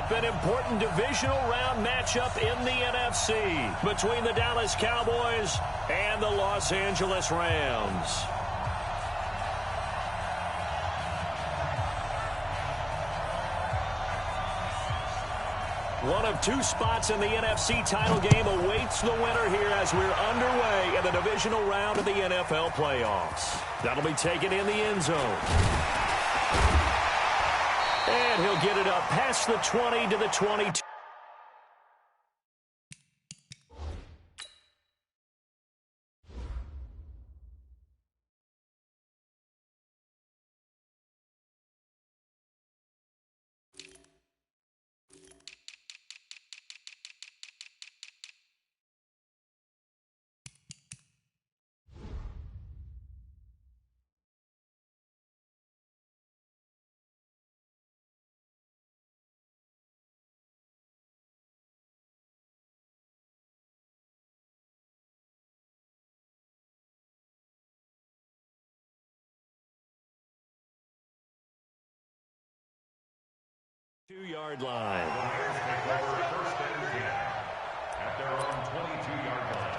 up an important divisional round matchup in the NFC between the Dallas Cowboys and the Los Angeles Rams. One of two spots in the NFC title game awaits the winner here as we're underway in the divisional round of the NFL playoffs. That'll be taken in the end zone. And he'll get it up past the 20 to the 22. Two-yard line. First and 10 at their own 22-yard line.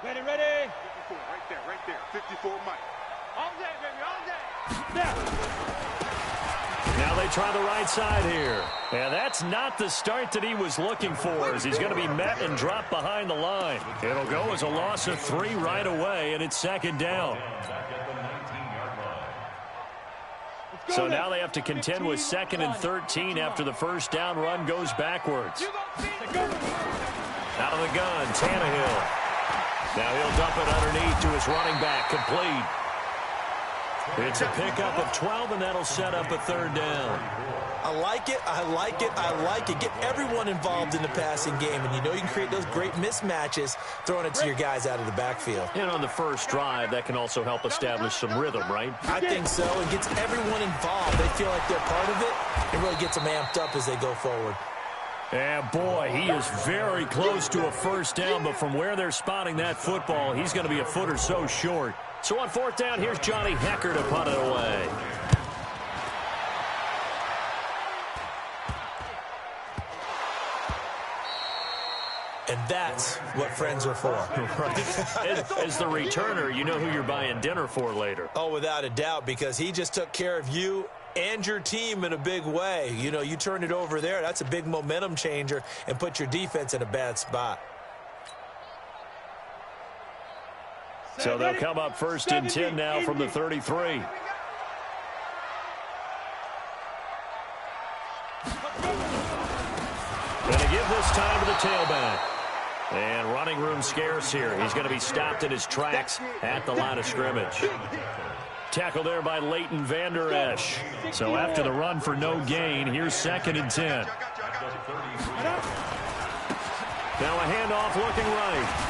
Ready, ready. 54, right there. 54, Mike. All day, baby, all day. Now. Now they try the right side here. And that's not the start that he was looking for, as he's going to be met and dropped behind the line. It'll go as a loss of 3 right away, and it's second down. So now they have to contend with 2nd and 13 after the first down run goes backwards. Out of the gun, Tannehill. Now he'll dump it underneath to his running back, complete. It's a pickup of 12, and that'll set up a 3rd down. I like it, I like it, I like it. Get everyone involved in the passing game, and you know you can create those great mismatches throwing it to your guys out of the backfield. And on the first drive, that can also help establish some rhythm, right? I think so. It gets everyone involved. They feel like they're part of it. It really gets them amped up as they go forward. And boy, he is very close to a first down, but from where they're spotting that football, he's going to be a foot or so short. So on 4th down, here's Johnny Hecker to punt it away. And that's what friends are for. Right. As the returner, you know who you're buying dinner for later. Oh, without a doubt, because he just took care of you and your team in a big way. You know, you turned it over there. That's a big momentum changer and put your defense in a bad spot. So they'll come up 1st and 10 now from the 33. Going to give this time to the tailback. And running room scarce here. He's going to be stopped in his tracks at the line of scrimmage. Tackle there by Leighton Vander Esch. So after the run for no gain, here's 2nd and 10. Now a handoff looking right.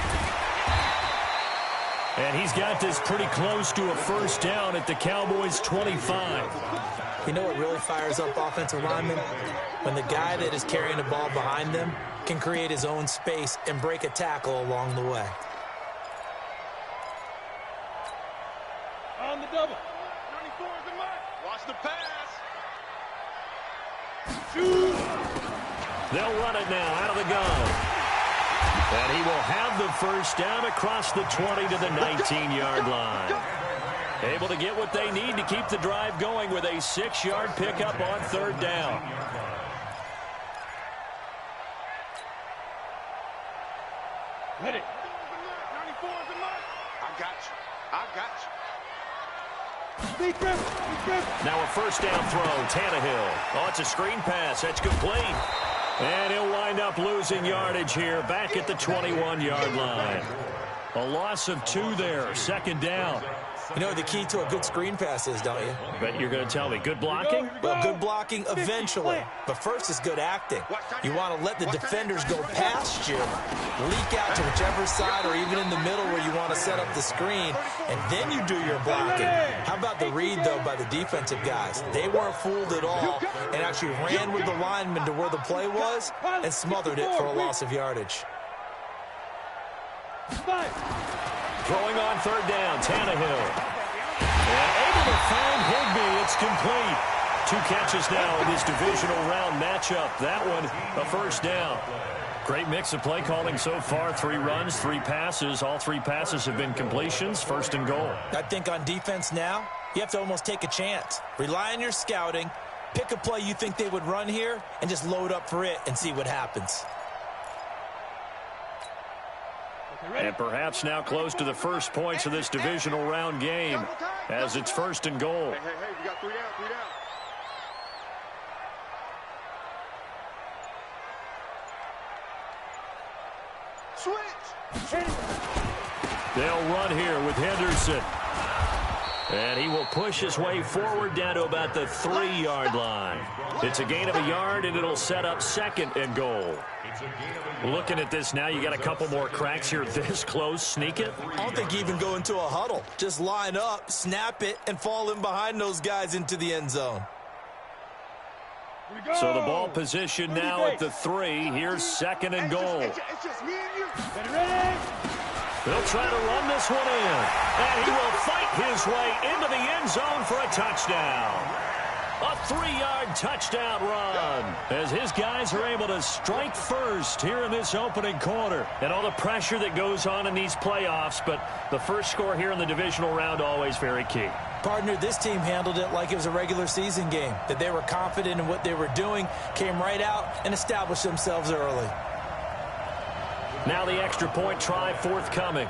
And he's got this pretty close to a first down at the Cowboys' 25. You know what really fires up offensive linemen? When the guy that is carrying the ball behind them can create his own space and break a tackle along the way. On the double. 94 is the mark. Watch the pass. Shoot. They'll run it now out of the gun. And he will have the first down across the 20 to the 19-yard line. Able to get what they need to keep the drive going with a 6-yard pickup on 3rd down. Ready. 94 is the mark. I got you. I got you. Speed grip. Now a first down throw, Tannehill. Oh, it's a screen pass. That's complete. And he'll wind up losing yardage here back at the 21-yard line. A loss of 2 there, 2nd down. You know the key to a good screen pass is, don't you? Bet you're going to tell me. Good blocking? Well, good blocking eventually. But first is good acting. You want to let the defenders go past you, leak out to whichever side or even in the middle where you want to set up the screen, and then you do your blocking. How about the read, though, by the defensive guys? They weren't fooled at all and actually ran with the lineman to where the play was and smothered it for a loss of yardage. Throwing on third down, Tannehill. And able to find Higbee. It's complete. 2 catches now in this divisional round matchup. That one, a first down. Great mix of play calling so far. 3 runs, 3 passes. All 3 passes have been completions. First and goal. I think on defense now, you have to almost take a chance. Rely on your scouting. Pick a play you think they would run here and just load up for it and see what happens. And perhaps now close to the first points of this divisional round game as it's first and goal. Hey, we got 3 down, 3 down. Switch. They'll run here with Henderson. And he will push his way forward down to about the 3-yard line. It's a gain of a yard, and it'll set up second and goal. Looking at this now, you got a couple more cracks here this close. Sneak it? I don't think you even go into a huddle. Just line up, snap it, and fall in behind those guys into the end zone. So the ball position now at the 3. Here's second and goal. It's just me and you. Ready? They'll try to run this one in. And he will fight his way into the end zone for a touchdown. A 3-yard touchdown run as his guys are able to strike first here in this opening quarter. And all the pressure that goes on in these playoffs, but the first score here in the divisional round always very key. Partner, this team handled it like it was a regular season game, that they were confident in what they were doing, came right out and established themselves early. Now the extra point try forthcoming.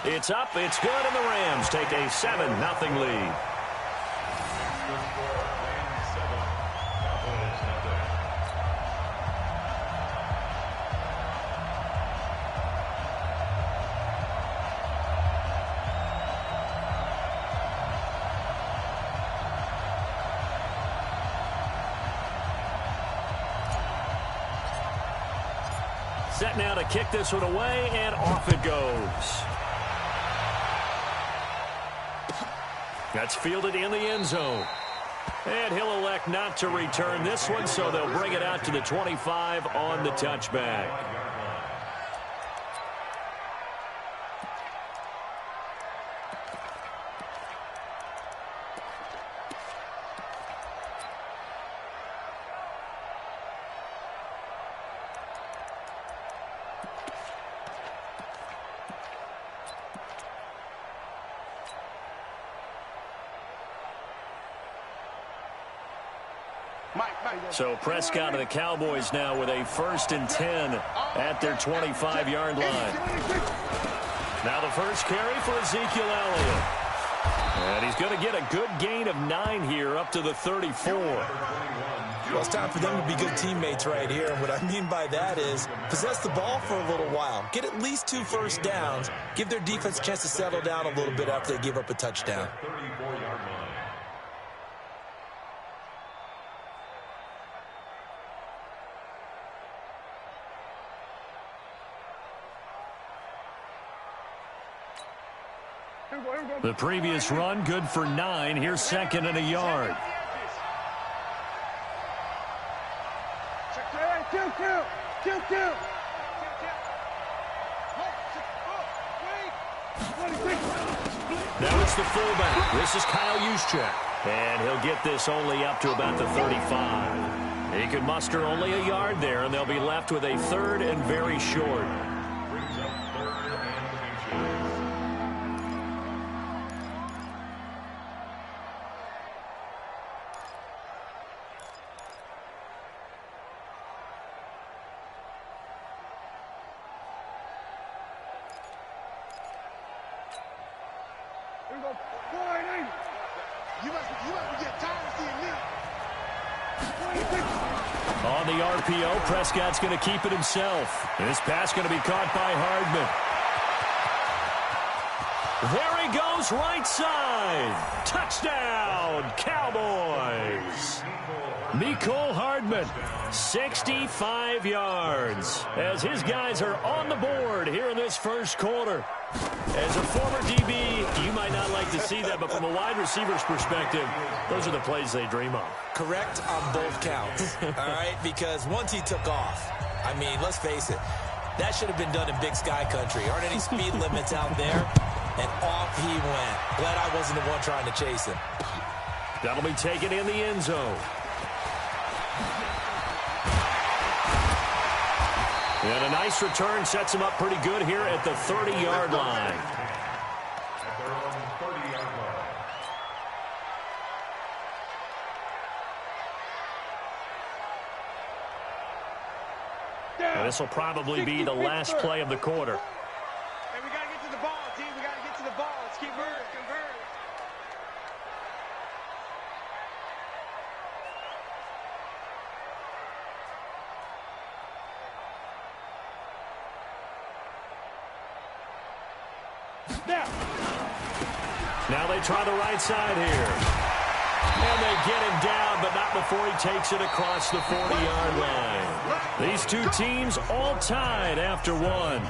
It's up, it's good, and the Rams take a 7-0 lead. Set now to kick this one away, and off it goes. That's fielded in the end zone. And he'll elect not to return this one, so they'll bring it out to the 25 on the touchback. So Prescott and the Cowboys now with a 1st and 10 at their 25-yard line. Now the first carry for Ezekiel Elliott. And he's going to get a good gain of 9 here up to the 34. Well, it's time for them to be good teammates right here. And what I mean by that is possess the ball for a little while. Get at least 2 first downs. Give their defense a chance to settle down a little bit after they give up a touchdown. The previous run, good for 9. Here's 2nd and a yard. Now it's the fullback. This is Kyle Juszczyk. And he'll get this only up to about the 35. He can muster only a yard there, and they'll be left with a 3rd and very short. You must be getting tired of seeing me. On the RPO, Prescott's going to keep it himself. This pass going to be caught by Hardman. There he goes, right side. Touchdown, Cowboys. Mecole Hardman, 65 yards, as his guys are on the board here in this first quarter. As a former DB, you might not like to see that, but from a wide receiver's perspective, those are the plays they dream of. Correct on both counts, all right? Because once he took off, I mean, let's face it, that should have been done in Big Sky country. Aren't any speed limits out there? And off he went. Glad I wasn't the one trying to chase him. That'll be taken in the end zone. And a nice return sets him up pretty good here at the 30-yard line. At their own 30-yard line. And this will probably be the last play of the quarter. Hey, we got to get to the ball, team. We got to get to the ball. Let's keep moving. Convert. Now they try the right side here. And they get him down, but not before he takes it across the 40-yard line. These two teams all tied after one.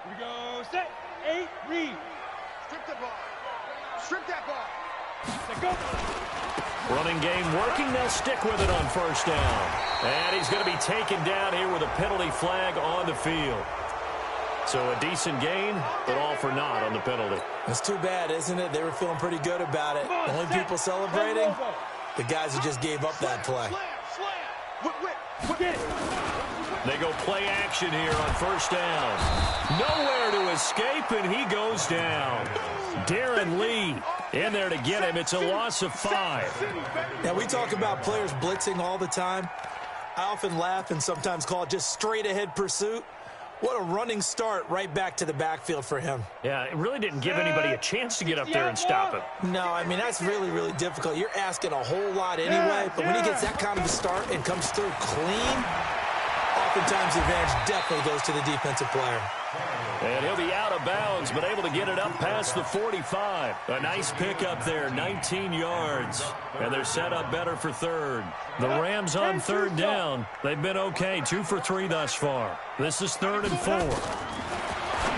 Here we go. Set. 8. Read. Strip the ball. Strip that ball. Let go. Running game working. They'll stick with it on first down. And he's going to be taken down here with a penalty flag on the field. So a decent gain, but all for naught on the penalty. It's too bad, isn't it? They were feeling pretty good about it. The only people celebrating, the guys who just gave up that play. Get it. They go play action here on first down. Nowhere to escape, and he goes down. Darren Lee in there to get him. It's a loss of 5. Now, we talk about players blitzing all the time. I often laugh and sometimes call it just straight-ahead pursuit. What a running start right back to the backfield for him. Yeah, it really didn't give anybody a chance to get up there and stop him. No, I mean, that's really, really difficult. You're asking a whole lot anyway, but when he gets that kind of a start and comes through clean, oftentimes the advantage definitely goes to the defensive player. And he'll be out of bounds, but able to get it up past the 45. A nice pickup there, 19 yards. And they're set up better for third. The Rams on third down. They've been okay, 2 for 3 thus far. This is 3rd and 4.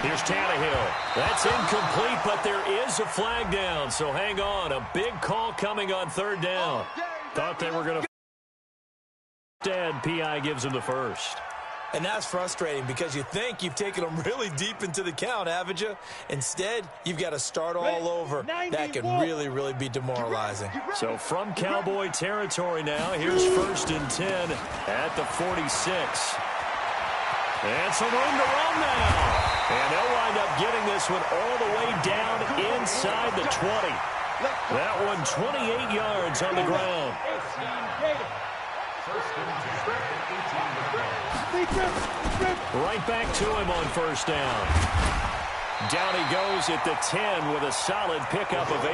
Here's Tannehill. That's incomplete, but there is a flag down, so hang on. A big call coming on third down. Thought they were going to... Instead, P.I. gives him the first. And that's frustrating because you think you've taken them really deep into the count, haven't you? Instead, you've got to start all over. That can really, really be demoralizing. So from Cowboy territory now, here's 1st and 10 at the 46. And some room to run now. And they'll wind up getting this one all the way down inside the 20. That one 28 yards on the ground. Right back to him on first down. Down he goes at the 10 with a solid pickup of 8.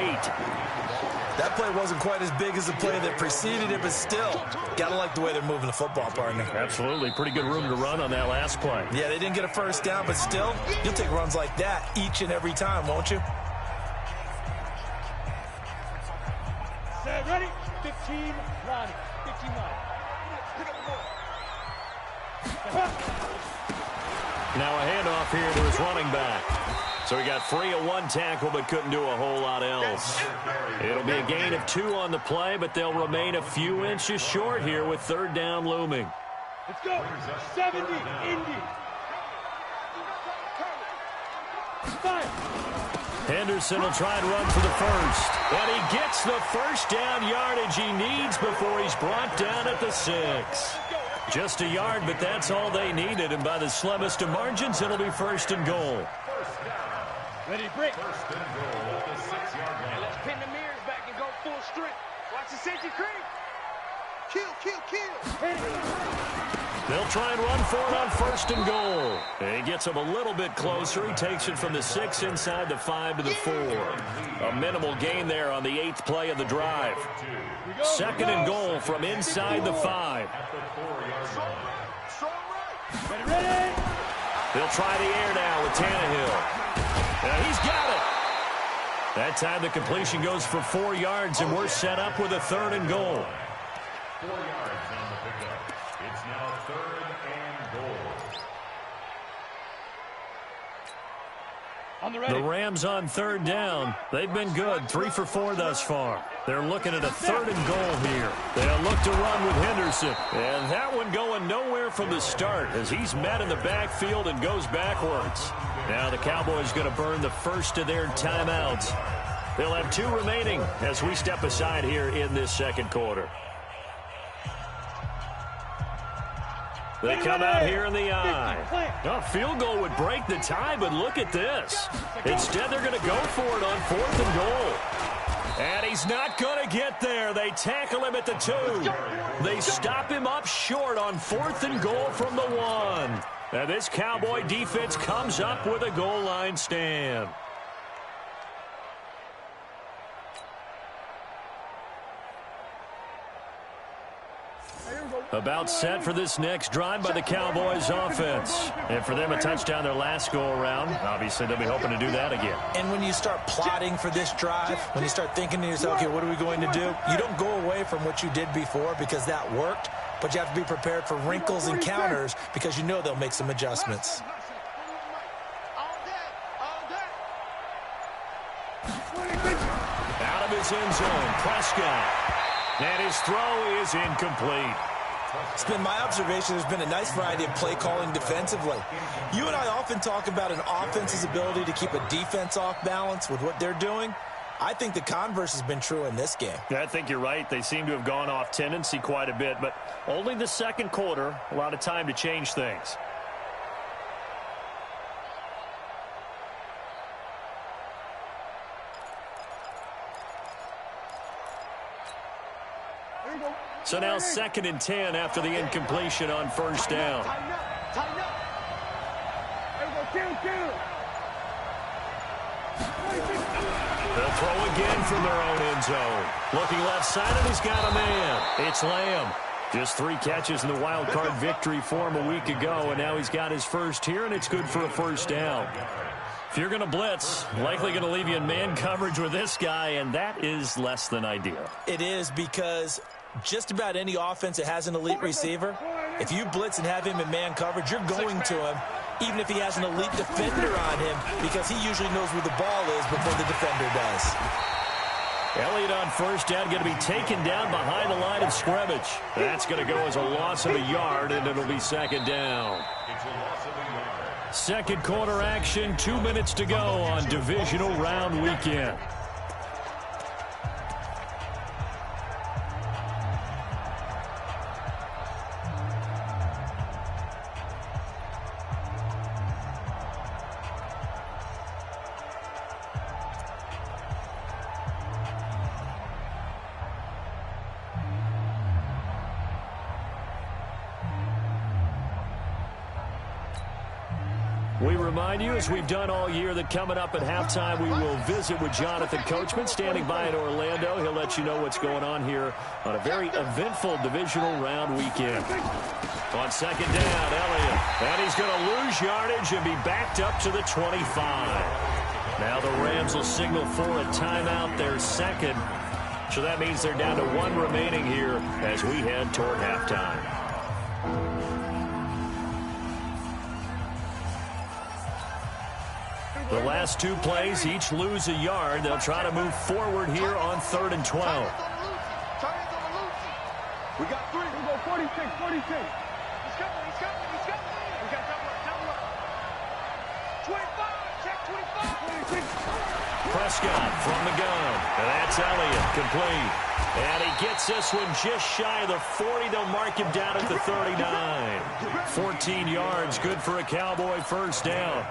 That play wasn't quite as big as the play that preceded it, but still, got to like the way they're moving the football, partner. Absolutely. Pretty good room to run on that last play. Yeah, they didn't get a first down, but still, you'll take runs like that each and every time, won't you? Set. Ready. Now a handoff here to his running back. So he got free of one tackle but couldn't do a whole lot else. It'll be a gain of 2 on the play, but they'll remain a few inches short here with third down looming. Let's go. 70, Indy. Henderson will try and run for the first. And he gets the first down yardage he needs before he's brought down at the 6. Just a yard, but that's all they needed. And by the slimmest of margins, it'll be first and goal. Ready, break. First and goal at the 6-yard line. Let's pin the mirrors back and go full strength. Watch the safety creep. Kill, kill, kill. They'll try and run for it on first and goal. And he gets him a little bit closer. He takes it from the 6 inside the 5 to the 4. A minimal gain there on the 8th play of the drive. Second and goal from inside the 5. Ready. They'll try the air now with Tannehill. And he's got it. That time the completion goes for 4 yards, and we're set up with a third and goal. 4 yards on the pickup. It's now third and goal. On the ready. The Rams on third down. They've been good, 3 for 4 thus far. They're looking at a third and goal here. They'll look to run with Henderson. And that one going nowhere from the start as he's met in the backfield and goes backwards. Now the Cowboys going to burn the first of their timeouts. They'll have 2 remaining as we step aside here in this second quarter. They come out here in the eye. A field goal would break the tie, but look at this. Instead, they're going to go for it on 4th and goal. And he's not going to get there. They tackle him at the 2. They stop him up short on 4th and goal from the 1. And this Cowboy defense comes up with a goal line stand. About set for this next drive by the Cowboys offense. And for them, a touchdown their last go-around. Obviously, they'll be hoping to do that again. And when you start plotting for this drive, when you start thinking to yourself, okay, what are we going to do? You don't go away from what you did before because that worked, but you have to be prepared for wrinkles and counters because you know they'll make some adjustments. Out of his end zone, Prescott. And his throw is incomplete. It's been my observation there's been a nice variety of play calling defensively. You and I often talk about an offense's ability to keep a defense off balance with what they're doing. I think the converse has been true in this game. I think you're right. They seem to have gone off tendency quite a bit, but only the second quarter, a lot of time to change things. So now 2nd and 10 after the incompletion on first down. Tighten up. Tighten up. There we go. Kill. They'll throw again from their own end zone. Looking left-sided, he's got a man. It's Lamb. Just 3 catches in the wild card victory for him a week ago, and now he's got his first here, and it's good for a first down. If you're going to blitz, likely going to leave you in man coverage with this guy, and that is less than ideal. It is because just about any offense that has an elite receiver, if you blitz and have him in man coverage, you're going to him, even if he has an elite defender on him, because he usually knows where the ball is before the defender does. Elliott on first down, going to be taken down behind the line of scrimmage. That's going to go as a loss of a yard, and it'll be 2nd down. It's a loss of a yard. Second quarter action, 2 minutes to go on divisional round weekend. We remind you, as we've done all year, that coming up at halftime, we will visit with Jonathan Coachman, standing by in Orlando. He'll let you know what's going on here on a very eventful divisional round weekend. On 2nd down, Elliott. And he's going to lose yardage and be backed up to the 25. Now the Rams will signal for a timeout, their 2nd. So that means they're down to 1 remaining here as we head toward halftime. The last two plays each lose a yard. They'll try to move forward here on 3rd and 12. We got 3. We go 46, 46. He's coming. We got double up. 25, check 25. 26. Prescott from the gun. And that's Elliott, complete. And he gets this one just shy of the 40. They'll mark him down at the 39. 14 yards, good for a Cowboy first down.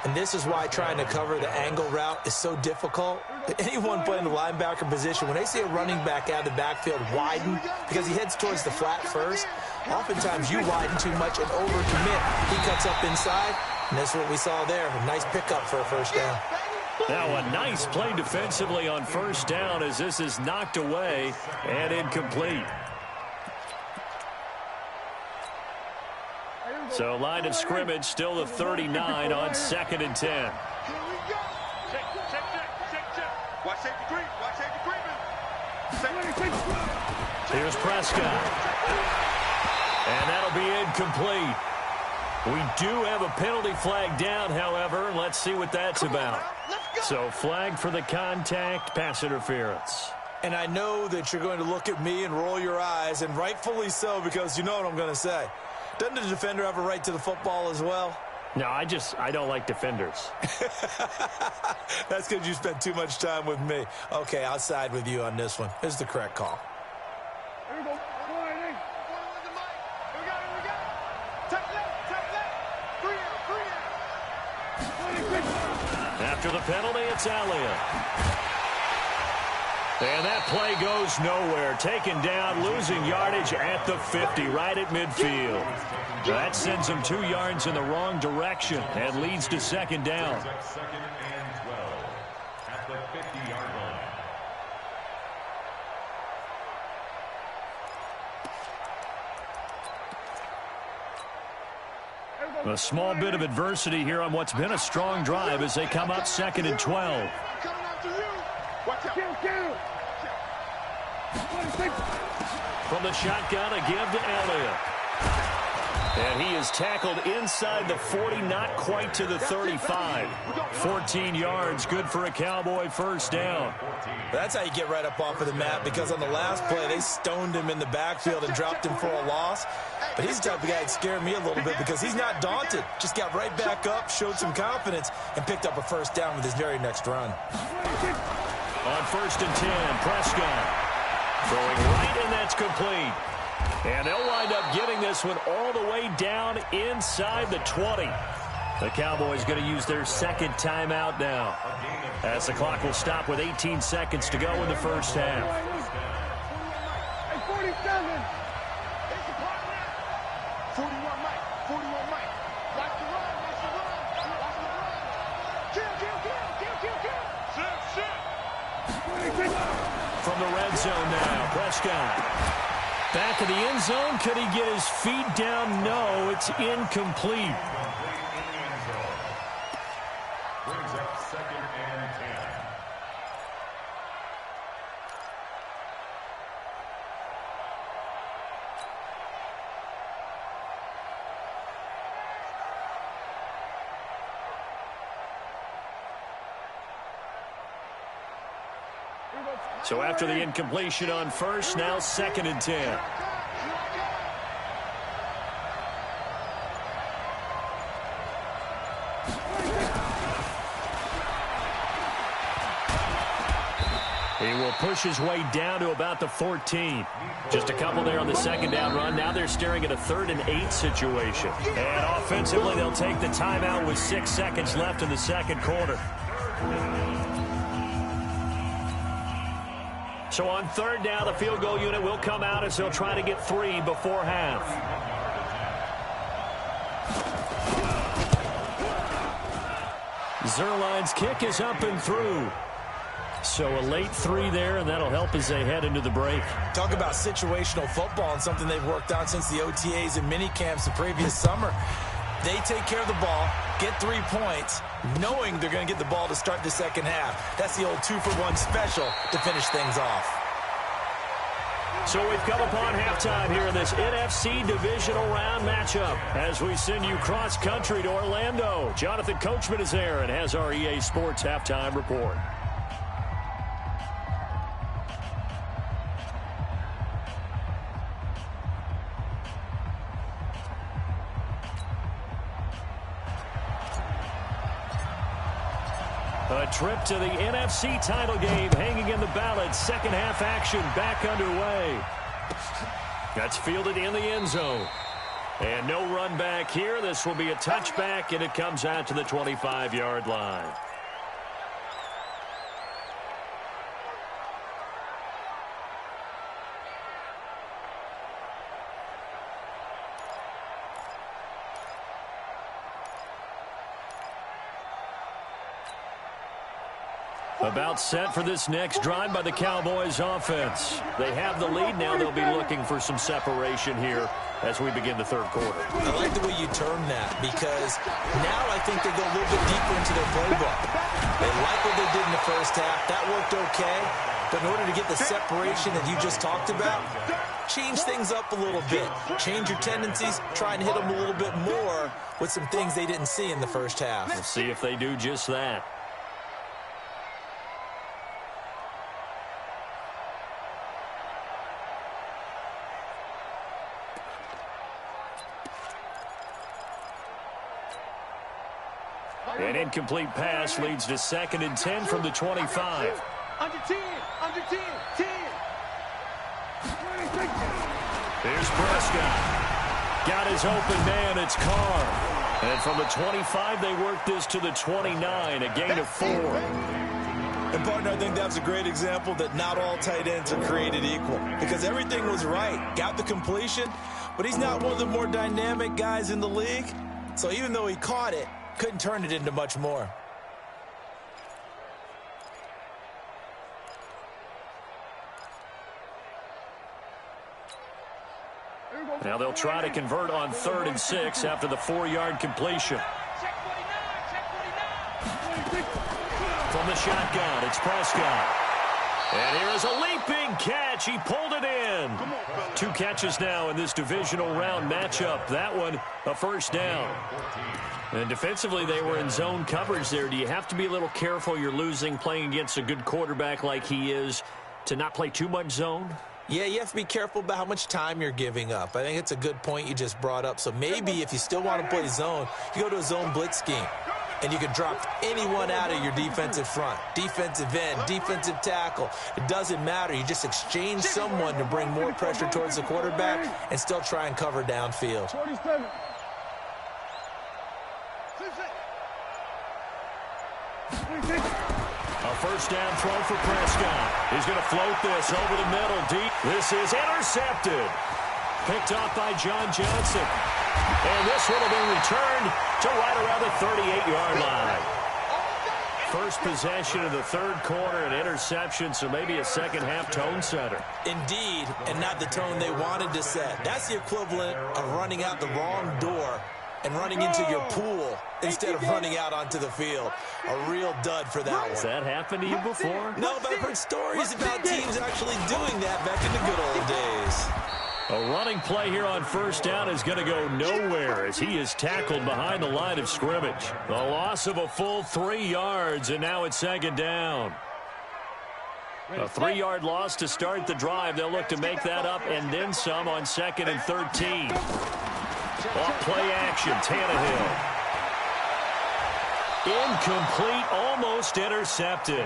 And this is why trying to cover the angle route is so difficult. Anyone playing the linebacker position, when they see a running back out of the backfield widen because he heads towards the flat first, oftentimes you widen too much and overcommit. He cuts up inside, and that's what we saw there. A nice pickup for a first down. Now a nice play defensively on first down as this is knocked away and incomplete. So line of scrimmage still the 39 on 2nd and 10. Here we go. Check. Watch safety creep. Here's Prescott. And that'll be incomplete. We do have a penalty flag down, however. Let's see what that's about. So flag for the contact, pass interference. And I know that you're going to look at me and roll your eyes, and rightfully so, because you know what I'm going to say. Doesn't the defender have a right to the football as well? No, I don't like defenders. That's because you spent too much time with me. Okay, I'll side with you on this one. Here's the correct call. Here we go. Here we go. Take left. 3 out. After the penalty, it's Elliott. And that play goes nowhere. Taken down, losing yardage at the 50, right at midfield. That sends him 2 yards in the wrong direction and leads to 2nd down. 2nd and 12 at the 50-yard line. A small bit of adversity here on what's been a strong drive as they come up 2nd and 12. Coming after you. Watch out. From the shotgun, a give to Elliott. And he is tackled inside the 40, not quite to the 35. 14 yards, good for a Cowboy first down. That's how you get right up off of the mat, because on the last play, they stoned him in the backfield and dropped him for a loss. But he's the type of guy that scared me a little bit because he's not daunted. Just got right back up, showed some confidence, and picked up a first down with his very next run. On 1st and 10, Prescott. Throwing right, and that's complete. And they'll wind up getting this one all the way down inside the 20. The Cowboys going to use their 2nd timeout now, as the clock will stop with 18 seconds to go in the first half. 47. 41 Mike. Watch the run. Kill. From the red zone now, Prescott. Back of the end zone. Could he get his feet down? No, it's incomplete. Brings up 2nd and 10. So after the incompletion on first, now 2nd and 10. He will push his way down to about the 14. Just a couple there on the 2nd down run. Now they're staring at a 3rd and 8 situation. And offensively, they'll take the timeout with 6 seconds left in the 2nd quarter. So on 3rd down, the field goal unit will come out as they'll try to get 3 before half. Zerline's kick is up and through. So a late 3 there, and that'll help as they head into the break. Talk about situational football and something they've worked on since the OTAs and mini camps the previous summer. They take care of the ball, get 3 points, knowing they're going to get the ball to start the 2nd half. That's the old 2-for-1 special to finish things off. So we've come upon halftime here in this NFC divisional round matchup as we send you cross-country to Orlando. Jonathan Coachman is there and has our EA Sports halftime report. A trip to the NFC title game hanging in the balance. Second half action back underway. That's fielded in the end zone. And no run back here. This will be a touchback, and it comes out to the 25-yard line. About set for this next drive by the Cowboys offense. They have the lead. Now they'll be looking for some separation here as we begin the third quarter. I like the way you term that because now I think they go a little bit deeper into their playbook. They like what they did in the first half. That worked okay. But in order to get the separation that you just talked about, change things up a little bit. Change your tendencies. Try and hit them a little bit more with some things they didn't see in the first half. We'll see if they do just that. An incomplete pass leads to 2nd and 10 from the 25. Under 10, under 10, 10. Here's Prescott. Got his open man. It's Carr. And from the 25, they work this to the 29, a gain of 4. And, partner, I think that's a great example that not all tight ends are created equal because everything was right. Got the completion, but he's not one of the more dynamic guys in the league. So even though he caught it, couldn't turn it into much more. Now they'll try to convert on 3rd and 6 after the 4-yard completion. From the shotgun, it's Prescott. And here is a leaping catch. He pulled it in. 2 catches now in this divisional round matchup. That one, a first down. And defensively, they were in zone coverage there. Do you have to be a little careful? You're losing playing against a good quarterback like he is to not play too much zone? Yeah, you have to be careful about how much time you're giving up. I think it's a good point you just brought up. So maybe if you still want to play zone, you go to a zone blitz scheme. And you can drop anyone out of your defensive front. Defensive end, defensive tackle. It doesn't matter. You just exchange someone to bring more pressure towards the quarterback and still try and cover downfield. 47. A first down throw for Prescott. He's going to float this over the middle deep. This is intercepted. Picked off by John Johnson. And this one will be returned to right around the 38-yard line. First possession of the third quarter, an interception, so maybe a second-half tone setter. Indeed, and not the tone they wanted to set. That's the equivalent of running out the wrong door and running into your pool instead of running out onto the field. A real dud for that one. Has that happened to you before? No, but I've heard stories about teams actually doing that back in the good old days. A running play here on first down is going to go nowhere as he is tackled behind the line of scrimmage. The loss of a full 3 yards, and now it's 2nd down. A 3-yard loss to start the drive. They'll look to make that up and then some on 2nd and 13. Off play action, Tannehill. Incomplete, almost intercepted.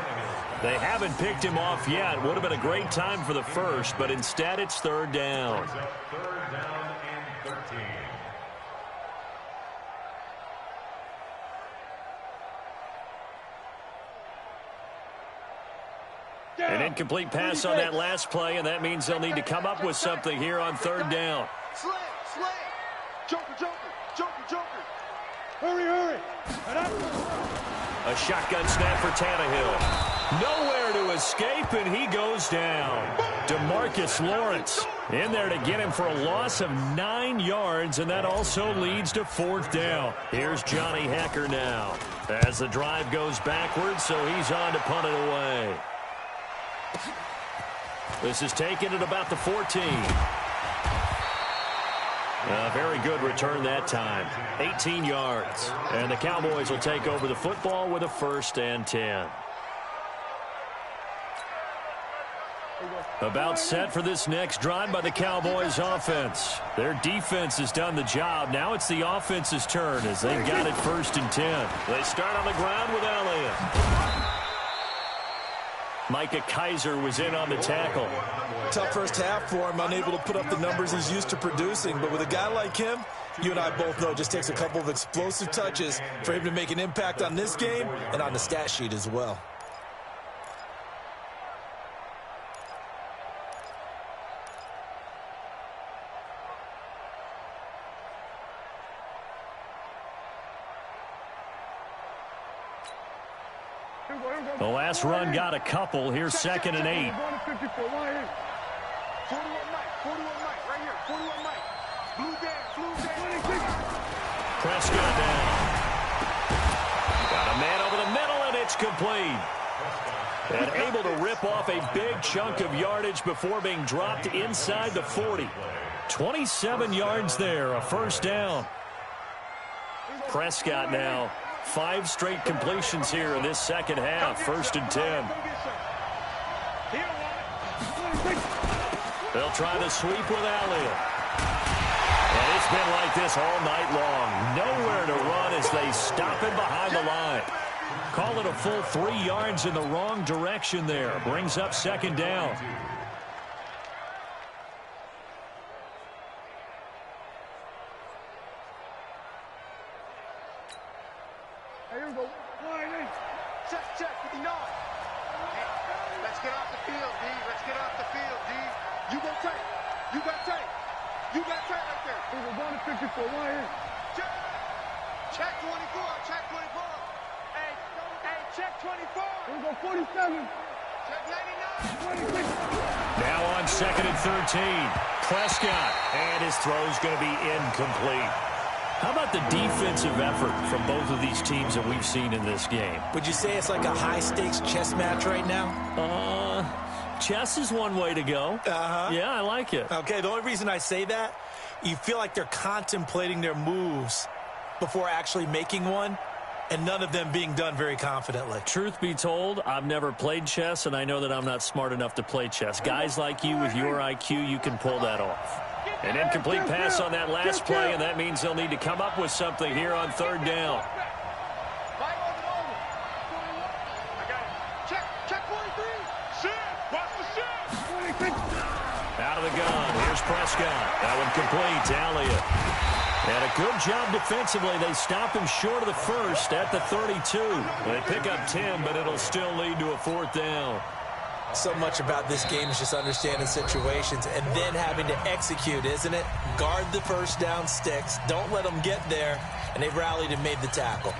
They haven't picked him off yet. Would have been a great time for the first, but instead it's 3rd down. 3rd down and 13. An incomplete pass on that last play, and that means they'll need to come up with something here on 3rd down. Slant, slant. Joker, joker, joker, joker. Hurry, hurry. A shotgun snap for Tannehill. Nowhere to escape, and he goes down. DeMarcus Lawrence in there to get him for a loss of 9 yards, and that also leads to 4th down. Here's Johnny Hecker now as the drive goes backwards, so he's on to punt it away. This is taken at about the 14. A very good return that time. 18 yards. And the Cowboys will take over the football with a 1st and 10. About set for this next drive by the Cowboys offense. Their defense has done the job. Now it's the offense's turn as they've got it 1st and 10. They start on the ground with Elliott. Micah Kaiser was in on the tackle. Tough first half for him, unable to put up the numbers he's used to producing. But with a guy like him, you and I both know it just takes a couple of explosive touches for him to make an impact on this game and on the stat sheet as well. The last run got a couple. Here's 2nd and 8. 41 Mike, 41 Mike, right here, 41 Mike. Blue down. Prescott down. Got a man over the middle, and it's complete. And able to rip off a big chunk of yardage before being dropped inside the 40. 27 yards there, a 1st down. Prescott now. 5 straight completions here in this second half. 1st and 10. They'll try the sweep with Elliott. And it's been like this all night long. Nowhere to run as they stop him behind the line. Call it a full 3 yards in the wrong direction there. Brings up 2nd down. Here we go. Check, 59. Hey, let's get off the field, D. Let's get off the field, D. You go tight. You got tight. You got tight right there. Here we go, 1 to 54, right here. Check 24, check 24. Hey, check 24. Here we go, 47. Check 99. 26. Now on 2nd and 13. Prescott. And his throw's going to be incomplete. How about the defensive effort from both of these teams that we've seen in this game? Would you say it's like a high-stakes chess match right now? Chess is one way to go. Yeah, I like it. Okay, the only reason I say that, you feel like they're contemplating their moves before actually making one, and none of them being done very confidently. Truth be told, I've never played chess, and I know that I'm not smart enough to play chess. Guys like you with your IQ, you can pull that off. An incomplete pass on that last play, and that means they'll need to come up with something here on 3rd down. Out of the gun. Here's Prescott. That one complete to Elliott. And a good job defensively. They stop him short of the 1st at the 32. They pick up 10, but it'll still lead to a 4th down. So much about this game is just understanding situations and then having to execute, isn't it? Guard the 1st down sticks. Don't let them get there. And they've rallied and made the tackle.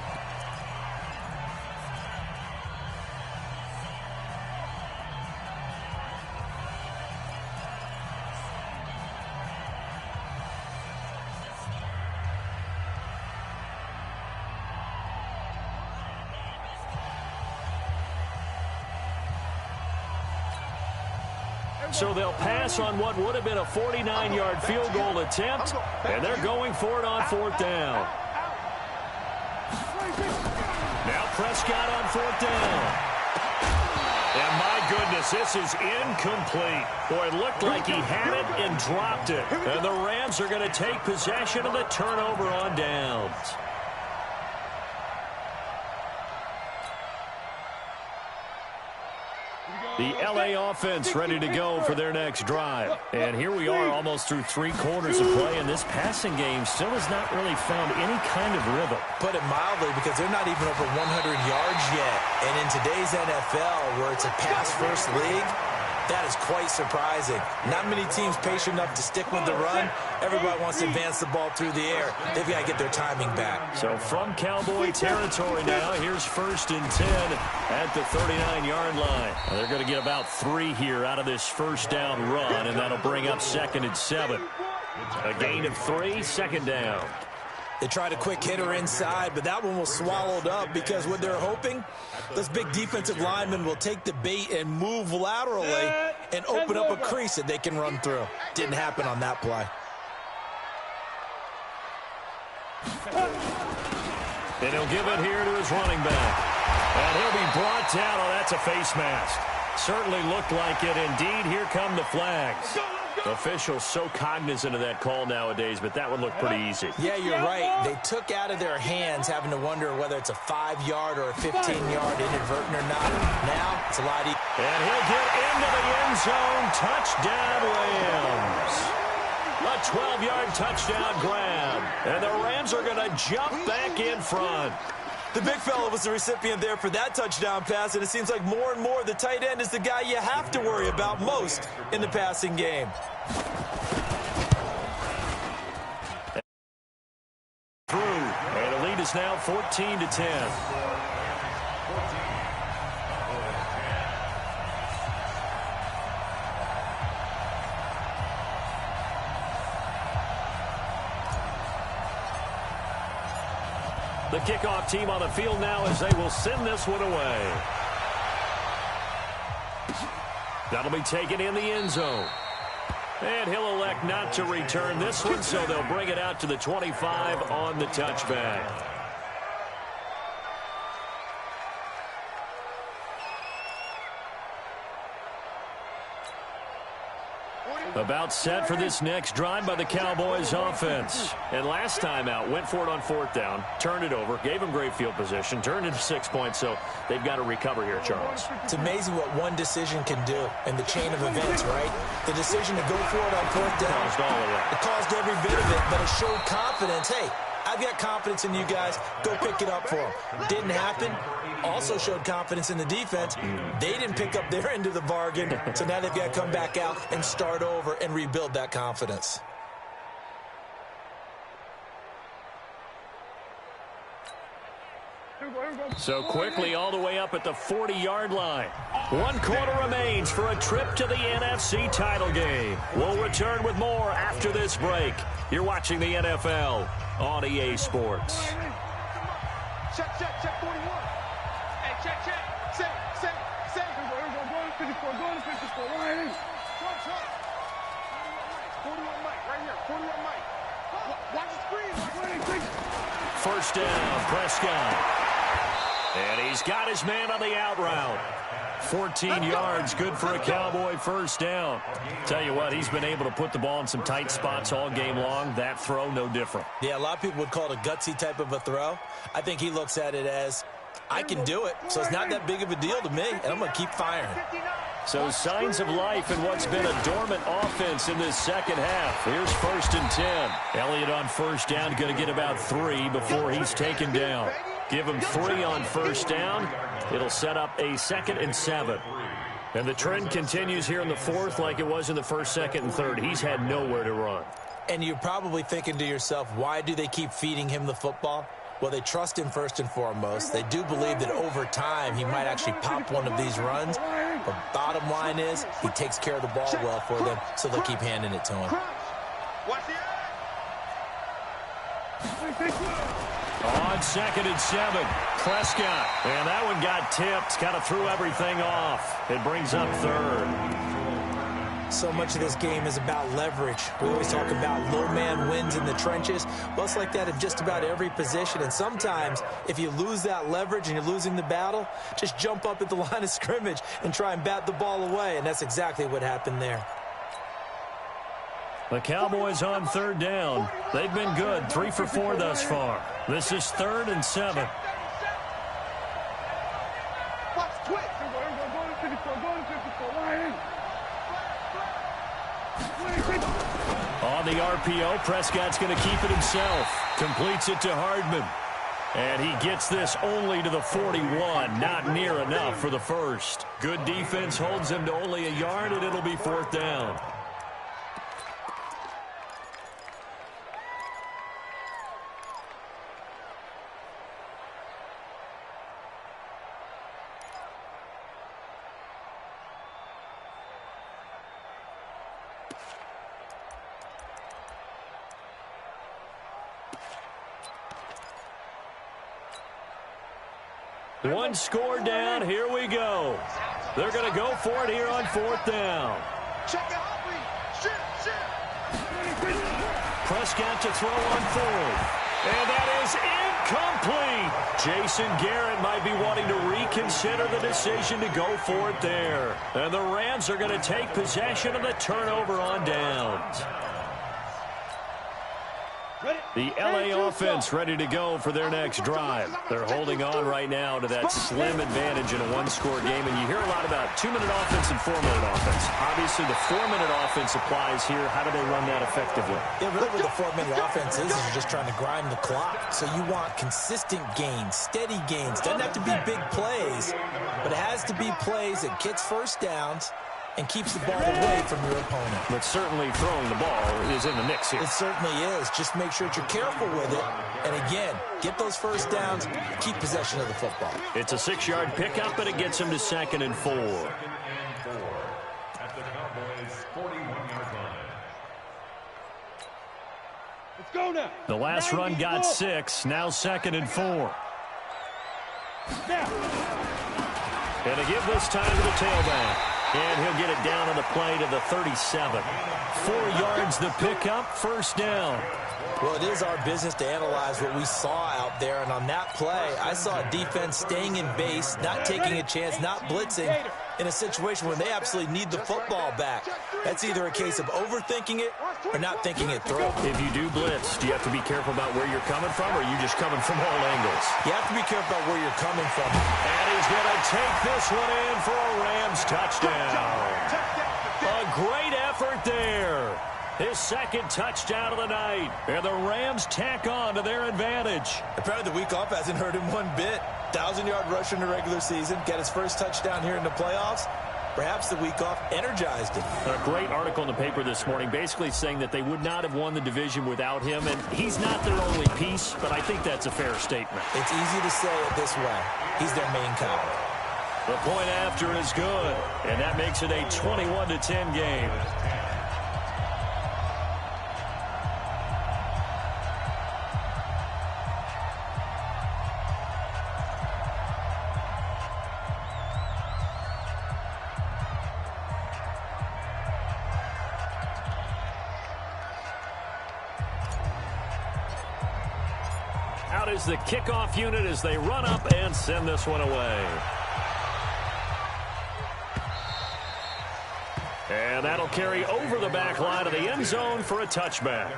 So they'll pass on what would have been a 49-yard field goal attempt, and they're going for it on 4th down. Now Prescott on 4th down. And my goodness, this is incomplete. Boy, it looked like he had it and dropped it. And the Rams are going to take possession of the turnover on downs. The L.A. offense ready to go for their next drive. And here we are almost through 3 quarters of play, and this passing game still has not really found any kind of rhythm. Put it mildly, because they're not even over 100 yards yet. And in today's NFL, where it's a pass-first league, that is quite surprising. Not many teams patient enough to stick with the run. Everybody wants to advance the ball through the air. They've got to get their timing back. So from Cowboy territory now, here's 1st and 10 at the 39-yard line. They're going to get about 3 here out of this 1st down run, and that'll bring up 2nd and 7. A gain of 3, 2nd down. They tried a quick hitter inside, but that one was swallowed up because what they're hoping, this big defensive lineman will take the bait and move laterally and open up a crease that they can run through. Didn't happen on that play. And he'll give it here to his running back. And he'll be brought down. Oh, that's a face mask. Certainly looked like it. Indeed, here come the flags. Officials so cognizant of that call nowadays, but that would look pretty easy. Yeah, you're right. They took out of their hands having to wonder whether it's a 5-yard or a 15-yard inadvertent or not. Now, it's a lot easier. And he'll get into the end zone. Touchdown, Rams. A 12-yard touchdown grab. And the Rams are going to jump back in front. The big fella was the recipient there for that touchdown pass, and it seems like more and more the tight end is the guy you have to worry about most in the passing game. Through, and the lead is now 14-10. The kickoff team on the field now as they will send this one away. That'll be taken in the end zone. And he'll elect not to return this one, so they'll bring it out to the 25 on the touchback. About set for this next drive by the Cowboys offense. And last time out, went for it on 4th down, turned it over, gave them great field position, turned it 6 points, so they've got to recover here, Charles. It's amazing what one decision can do in the chain of events, right? The decision to go for it on 4th down. Caused all of that. It caused every bit of it, but it showed confidence. Hey, I've got confidence in you guys. Go pick it up for them. Didn't happen. Also showed confidence in the defense. They didn't pick up their end of the bargain, so now they've got to come back out and start over and rebuild that confidence. So quickly all the way up at the 40-yard line. 1 quarter remains for a trip to the NFC title game. We'll return with more after this break. You're watching the NFL on EA Sports. Check, 41. Hey, check. Say. Go to 54, go to 54. Line in. Trump. 41 Mike, right here. 41 Mike. Watch the screen. First down, Prescott. And he's got his man on the out route. 14 yards, good for a Cowboy first down. Tell you what, he's been able to put the ball in some tight spots all game long. That throw, no different. Yeah, a lot of people would call it a gutsy type of a throw. I think he looks at it as, I can do it, so it's not that big of a deal to me, and I'm going to keep firing. So signs of life in what's been a dormant offense in this second half. Here's 1st and 10. Elliott on first down, going to get about 3 before he's taken down. Give him 3 on first down. It'll set up a 2nd and 7. And the trend continues here in the 4th like it was in the 1st, 2nd, and 3rd. He's had nowhere to run. And you're probably thinking to yourself, why do they keep feeding him the football? Well, they trust him first and foremost. They do believe that over time he might actually pop one of these runs. But bottom line is he takes care of the ball well for them, so they'll keep handing it to him. On 2nd and 7, Prescott. And that one got tipped, kind of threw everything off. It brings up 3rd. So much of this game is about leverage. We always talk about low man wins in the trenches. Well, it's like that in just about every position. And sometimes, if you lose that leverage and you're losing the battle, just jump up at the line of scrimmage and try and bat the ball away. And that's exactly what happened there. The Cowboys on 3rd down. They've been good, 3 for 4 thus far. This is 3rd and 7. On the RPO, Prescott's going to keep it himself. Completes it to Hardman. And he gets this only to the 41. Not near enough for the first. Good defense holds him to only a yard, and it'll be 4th down. One score down. Here we go. They're going to go for it here on 4th down. Check it out, please. Shit. Prescott to throw on 4th. And that is incomplete. Jason Garrett might be wanting to reconsider the decision to go for it there. And the Rams are going to take possession of the turnover on downs. The LA offense ready to go for their next drive. They're holding on right now to that slim advantage in a one-score game. And you hear a lot about 2-minute offense and 4-minute offense. Obviously, the 4-minute offense applies here. How do they run that effectively? Yeah, really what the 4-minute offense is you're just trying to grind the clock. So you want consistent gains, steady gains. Doesn't have to be big plays, but it has to be plays that gets first downs and keeps the ball away from your opponent. But certainly throwing the ball is in the mix here. It certainly is. Just make sure that you're careful with it. And again, get those first downs, keep possession of the football. It's a 6-yard pickup, but it gets him to 2nd and 4. At the Cowboys' 41-yard line. Let's go now. The last run got 6. Now 2nd and 4. And a give this time to the tailback. And he'll get it down on the play to the 37. 4 yards the pickup, 1st down. Well, it is our business to analyze what we saw out there. And on that play, I saw a defense staying in base, not taking a chance, not blitzing in a situation where they absolutely need the football back. That's either a case of overthinking it or not thinking it through. If you do blitz, do you have to be careful about where you're coming from, or are you just coming from all angles? You have to be careful about where you're coming from. And he's going to take this one in for a Rams touchdown. A great effort there. His 2nd touchdown of the night. And the Rams tack on to their advantage. Apparently the week off hasn't hurt him one bit. 1,000-yard rusher in the regular season. Got his first touchdown here in the playoffs. Perhaps the week off energized him. A great article in the paper this morning basically saying that they would not have won the division without him. And he's not their only piece, but I think that's a fair statement. It's easy to say it this way. He's their main cog. The point after is good. And that makes it a 21-10 game. Out is the kickoff unit as they run up and send this one away. And that'll carry over the back line of the end zone for a touchback.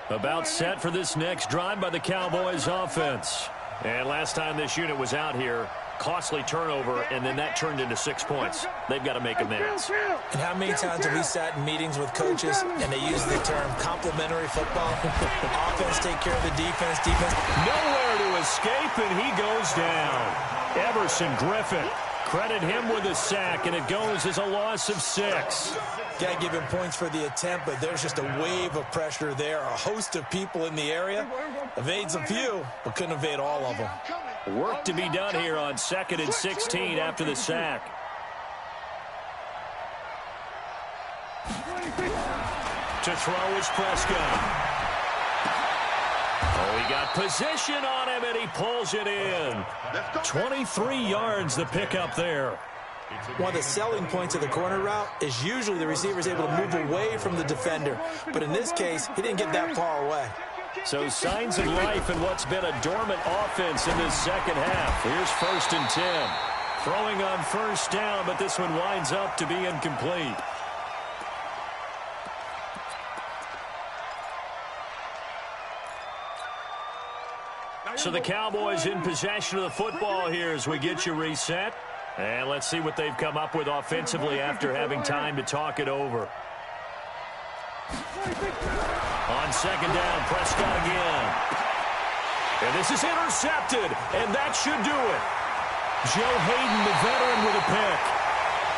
About set for this next drive by the Cowboys offense. And last time this unit was out here, costly turnover, and then that turned into 6 points. They've got to make amends. And how many times have we sat in meetings with coaches and they use the term complementary football? Offense take care of the defense, defense. Nowhere to escape, and he goes down. Everson Griffin, credit him with a sack, and it goes as a loss of 6. Got to give him points for the attempt, but there's just a wave of pressure there. A host of people in the area. Evades a few, but couldn't evade all of them. Work to be done here on 2nd and 16 after the sack. To throw is Prescott. Oh, he got position on him, and he pulls it in. 23 yards the pickup there. One of the selling points of the corner route is usually the receiver is able to move away from the defender. But in this case, he didn't get that far away. So signs of life in what's been a dormant offense in this second half. Here's 1st and 10. Throwing on 1st down, but this one winds up to be incomplete. So the Cowboys in possession of the football here as we get you reset. And let's see what they've come up with offensively after having time to talk it over. On 2nd down, Prescott again. And this is intercepted, and that should do it. Joe Hayden, the veteran, with a pick.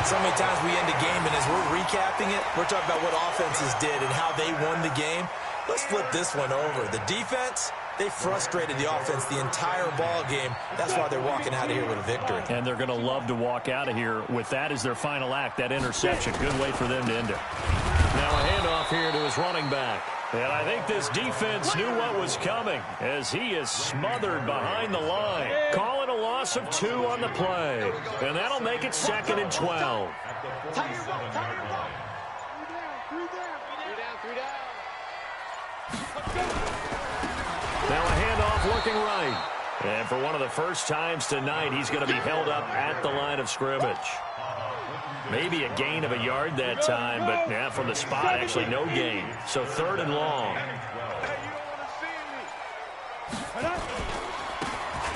So many times we end a game, and as we're recapping it, we're talking about what offenses did and how they won the game. Let's flip this one over. The defense, They frustrated the offense the entire ball game. That's why they're walking out of here with a victory. And they're going to love to walk out of here with that as their final act, that interception. Good way for them to end it. Now a handoff here to his running back. And I think this defense knew what was coming as he is smothered behind the line. Calling a loss of 2 on the play. And that'll make it 2nd and 12. Now a handoff looking right. And for one of the first times tonight, he's going to be held up at the line of scrimmage. Maybe a gain of a yard that time, but yeah, from the spot, actually no gain. So 3rd and long.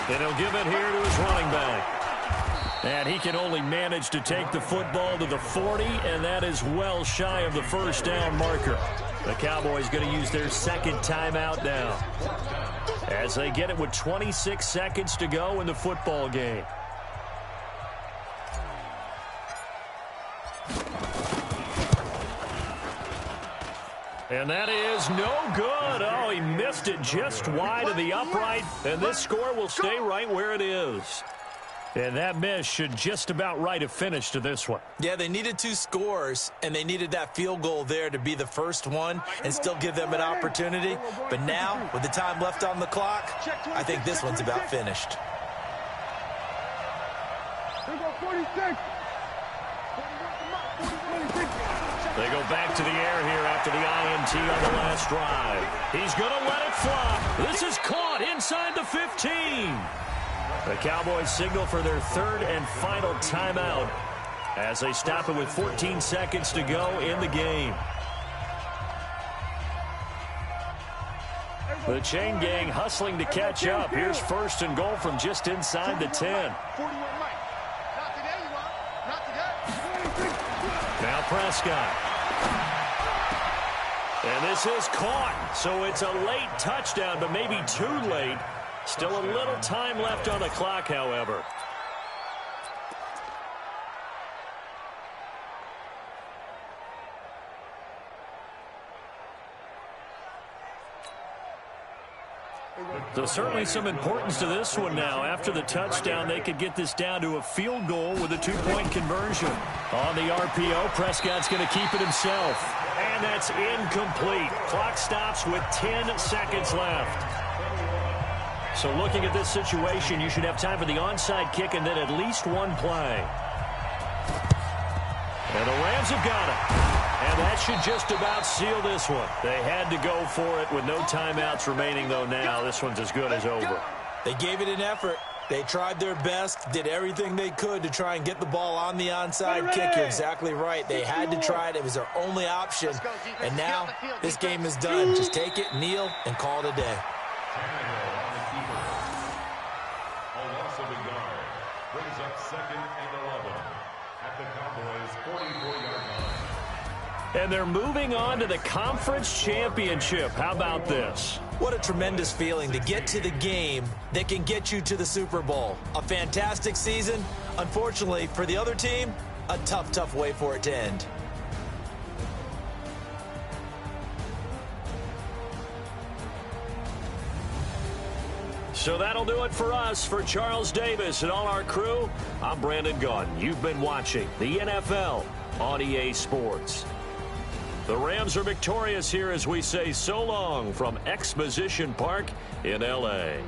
And he'll give it here to his running back. And he can only manage to take the football to the 40, and that is well shy of the first down marker. The Cowboys going to use their 2nd timeout now, as they get it with 26 seconds to go in the football game. And that is no good. Oh, he missed it just wide of the upright, and this score will stay right where it is. And that miss should just about right a finish to this one. Yeah, they needed 2 scores, and they needed that field goal there to be the first one and still give them an opportunity. But now, with the time left on the clock, I think this one's about finished. They go back to the air here after the INT on the last drive. He's going to let it fly. This is caught inside the 15. The Cowboys signal for their 3rd and final timeout as they stop it with 14 seconds to go in the game. The chain gang hustling to catch up. Here's 1st and goal from just inside the 10. Now Prescott. And this is caught. So it's a late touchdown, but maybe too late. Still a little time left on the clock, however. So certainly some importance to this one now. After the touchdown, they could get this down to a field goal with a 2-point conversion. On the RPO, Prescott's going to keep it himself. And that's incomplete. Clock stops with 10 seconds left. So looking at this situation, you should have time for the onside kick and then at least one play. And the Rams have got it. And that should just about seal this one. They had to go for it with no timeouts remaining, though now. This one's as good as over. They gave it an effort. They tried their best, did everything they could to try and get the ball on the onside kick. You're exactly right. They had to try it. It was their only option. And now this game is done. Just take it, kneel, and call it a day. Brings up 2nd and 11 at the Cowboys' 44-yard line. And they're moving on to the conference championship. How about this? What a tremendous feeling to get to the game that can get you to the Super Bowl. A fantastic season. Unfortunately, for the other team, a tough, tough way for it to end. So that'll do it for us. For Charles Davis and all our crew, I'm Brandon Gaudin. You've been watching the NFL on EA Sports. The Rams are victorious here as we say so long from Exposition Park in L.A.